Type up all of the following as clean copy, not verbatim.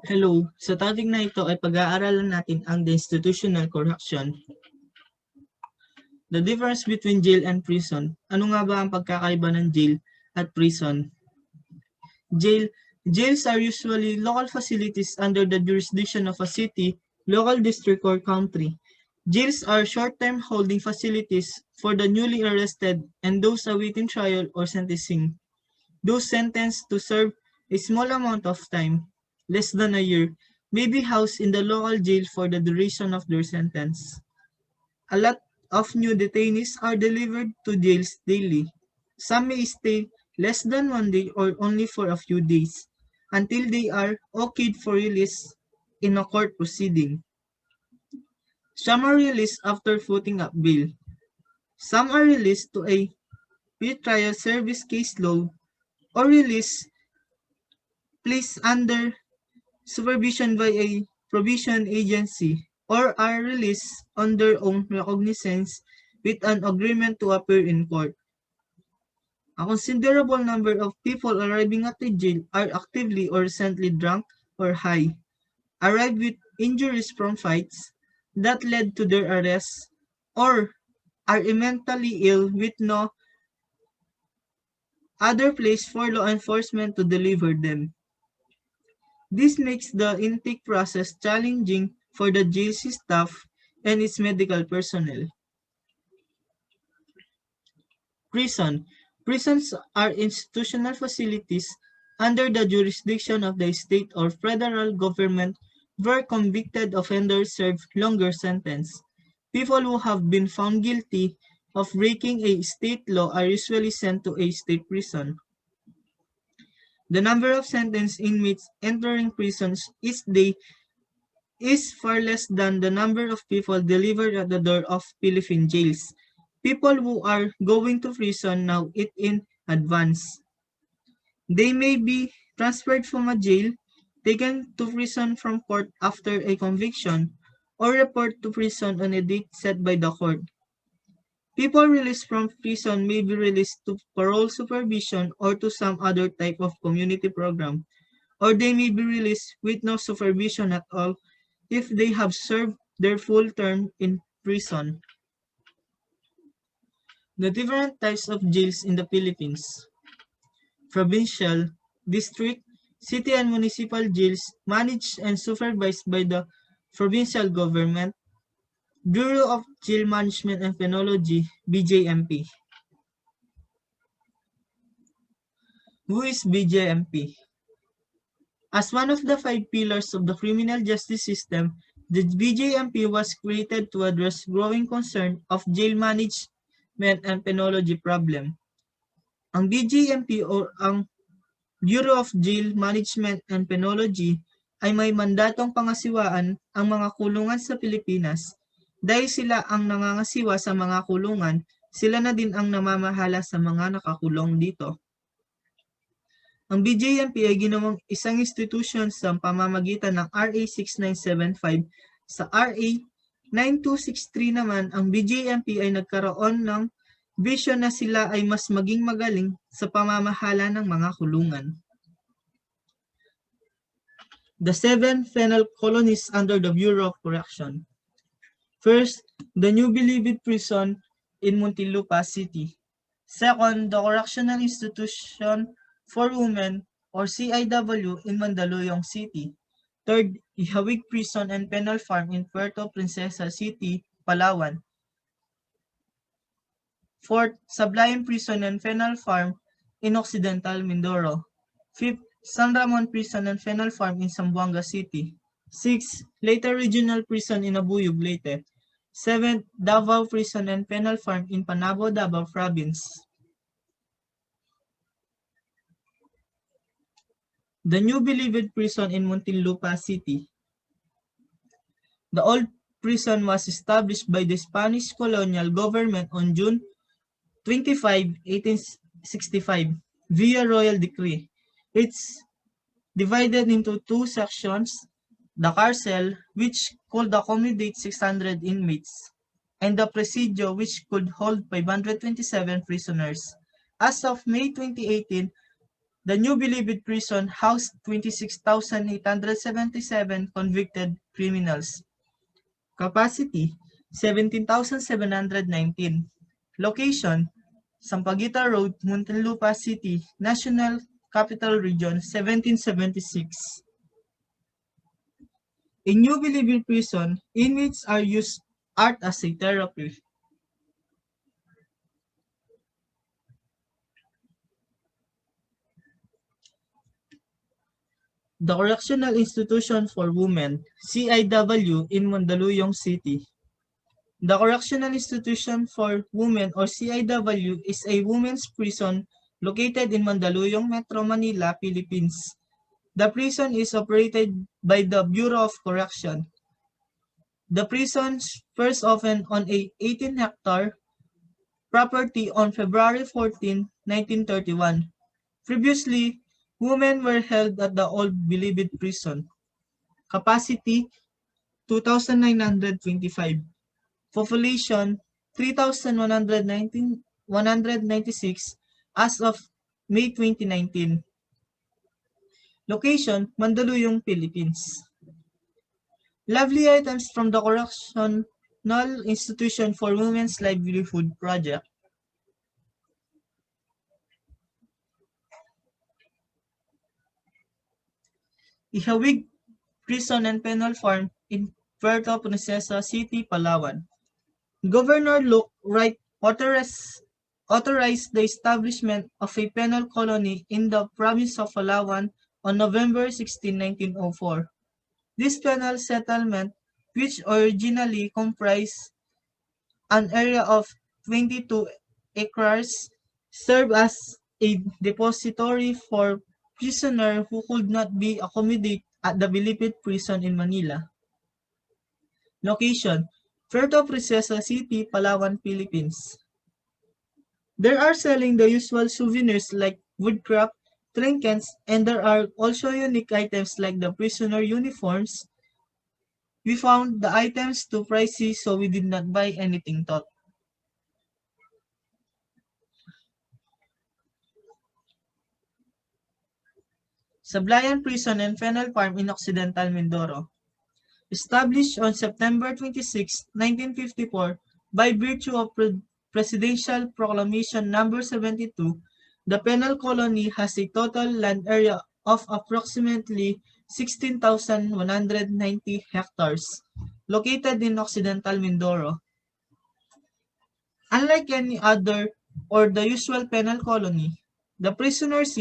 Hello, sa topic na ito ay pag-aaralan natin ang institutional correction. The difference between jail and prison. Ano nga ba ang pagkakaiba ng jail at prison? Jail. Jails are usually local facilities under the jurisdiction of a city, local district, or country. Jails are short-term holding facilities for the newly arrested and those awaiting trial or sentencing. Those sentenced to serve a small amount of time, less than a year, may be housed in the local jail for the duration of their sentence. A lot of new detainees are delivered to jails daily. Some may stay less than 1 day or only for a few days until they are okayed for release in a court proceeding. Some are released after footing up bail. Some are released to a pre-trial service caseload or released placed under supervision by a probation agency or are released on their own recognizance with an agreement to appear in court. A considerable number of people arriving at the jail are actively or recently drunk or high, arrived with injuries from fights that led to their arrest, or are mentally ill with no other place for law enforcement to deliver them. This makes the intake process challenging for the jail's staff and its medical personnel. Prison. Prisons are institutional facilities under the jurisdiction of the state or federal government where convicted offenders serve longer sentence. People who have been found guilty of breaking a state law are usually sent to a state prison. The number of sentenced inmates entering prisons each day is far less than the number of people delivered at the door of Philippine jails. People who are going to prison now eat in advance. They may be transferred from a jail, taken to prison from court after a conviction, or report to prison on a date set by the court. People released from prison may be released to parole supervision or to some other type of community program, or they may be released with no supervision at all if they have served their full term in prison. The different types of jails in the Philippines. Provincial, district, city and municipal jails managed and supervised by the provincial government, Bureau of Jail Management and Penology, BJMP. Who is BJMP? As one of the 5 pillars of the criminal justice system, the BJMP was created to address growing concern of jail management and penology problem. Ang BJMP o ang Bureau of Jail Management and Penology ay may mandatong pangasiwaan ang mga kulungan sa Pilipinas. Dahil sila ang nangangasiwa sa mga kulungan, sila na din ang namamahala sa mga nakakulong dito. Ang BJMP ay ginawang isang institusyon sa pamamagitan ng RA 6975. Sa RA 9263 naman, ang BJMP ay nagkaroon ng vision na sila ay mas maging magaling sa pamamahala ng mga kulungan. The 7 penal colonies under the Bureau of Correction. First, the New Bilibid Prison in Muntinlupa City. Second, the Correctional Institution for Women or CIW in Mandaluyong City. Third, Ihawig Prison and Penal Farm in Puerto Princesa City, Palawan. Fourth, Sablayan Prison and Penal Farm in Occidental Mindoro. Fifth, San Ramon Prison and Penal Farm in Zamboanga City. Sixth, Leyte Regional Prison in Abuyog, Leyte. Seventh, Davao Prison and Penal Farm in Panabo, Davao Province. The New Bilibid Prison in Muntinlupa City. The old prison was established by the Spanish colonial government on June 25, 1865 via royal decree. It's divided into 2 sections, the carcel, which could accommodate 600 inmates, and the presidio, which could hold 527 prisoners. As of May 2018, The new Bilibid prison housed 26,877 convicted criminals. Capacity, 17,719. Location, Sampaguita Road, Muntinlupa City, National Capital Region, 1776. In New Bilibid Prison, inmates are used art as a therapy. The Correctional Institution for Women, CIW, in Mandaluyong City. The Correctional Institution for Women or CIW is a women's prison located in Mandaluyong, Metro Manila, Philippines. The prison is operated by the Bureau of Correction. The prison first opened on a 18-hectare property on February 14, 1931. Previously, women were held at the old Bilibid prison. Capacity 2,925. Population 3,196 as of May 2019. Location Mandaluyong, Philippines. Lovely items from the Correctional Institution for Women's Livelihood Project. Ihawig Prison and Penal Farm in Puerto Princesa City, Palawan. Governor Luke Wright authorized the establishment of a penal colony in the province of Palawan on November 16, 1904. This penal settlement, which originally comprised an area of 22 acres, served as a depository for prisoners who could not be accommodated at the Bilibid prison in Manila. Location, Puerto Princesa City, Palawan, Philippines. There are selling the usual souvenirs like woodcraft, trinkets, and there are also unique items like the prisoner uniforms. We found the items too pricey, so we did not buy anything thought. Sablayan Prison and Penal Farm in Occidental Mindoro. Established on September 26, 1954, by virtue of Presidential Proclamation No. 72, the penal colony has a total land area of approximately 16,190 hectares, located in Occidental Mindoro. Unlike any other or the usual penal colony, the prisoners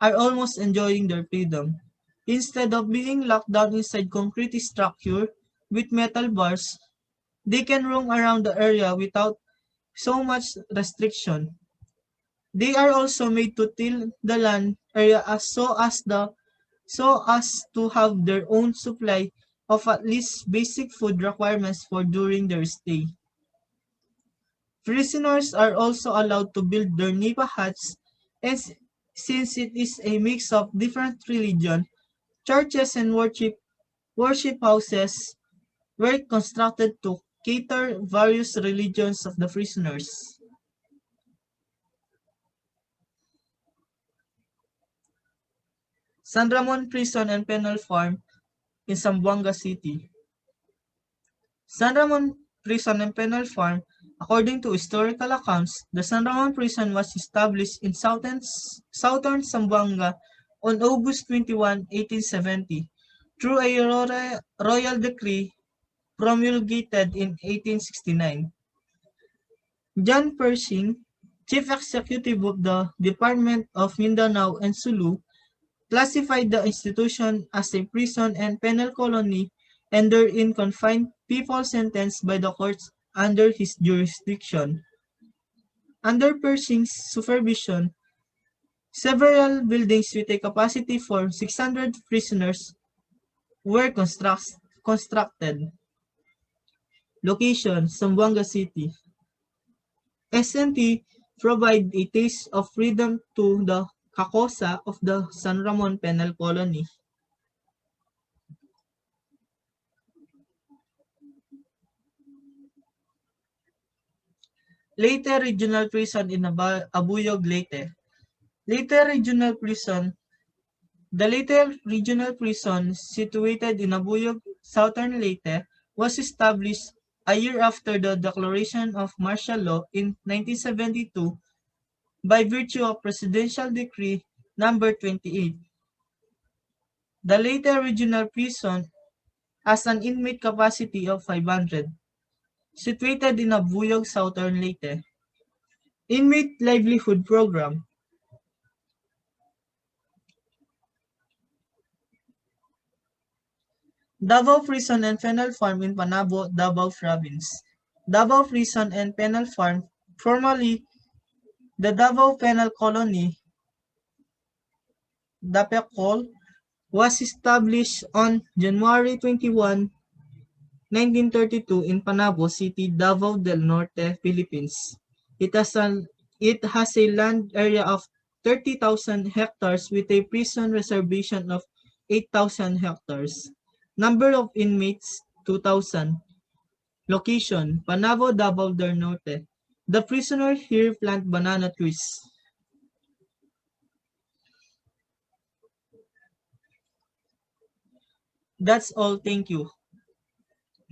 are almost enjoying their freedom. Instead of being locked down inside concrete structure with metal bars, they can roam around the area without so much restriction. They are also made to till the land area so as to have their own supply of at least basic food requirements for during their stay. Prisoners are also allowed to build their nipa huts, and since it is a mix of different religion, churches and worship houses were constructed to cater various religions of the prisoners. San Ramon Prison and Penal Farm in Zamboanga City. San Ramon Prison and Penal Farm, according to historical accounts, the San Ramon Prison was established in southern Zamboanga on August 21, 1870, through a royal decree promulgated in 1869. John Pershing, Chief Executive of the Department of Mindanao and Sulu, classified the institution as a prison and penal colony and therein confined people sentenced by the courts under his jurisdiction. Under Pershing's supervision, several buildings with a capacity for 600 prisoners were constructed. Location, Zamboanga City. SNT provide a taste of freedom to the Kakosa of the San Ramon Penal Colony. Leyte Regional Prison in Abuyog, Leyte. Leyte Regional Prison. The Leyte Regional Prison, situated in Nabuyog, Southern Leyte, was established a year after the declaration of martial law in 1972 by virtue of Presidential Decree number 28. The Leyte Regional Prison has an inmate capacity of 500, situated in Nabuyog, Southern Leyte. Inmate Livelihood Program. Davao Prison and Penal Farm in Panabo, Davao Province. Davao Prison and Penal Farm, formerly the Davao Penal Colony, DAPECOL, was established on January 21, 1932 in Panabo City, Davao del Norte, Philippines. It has a land area of 30,000 hectares with a prison reservation of 8,000 hectares. Number of inmates, 2,000. Location, Panabo, Davao del Norte. The prisoner here plant banana trees. That's all. Thank you.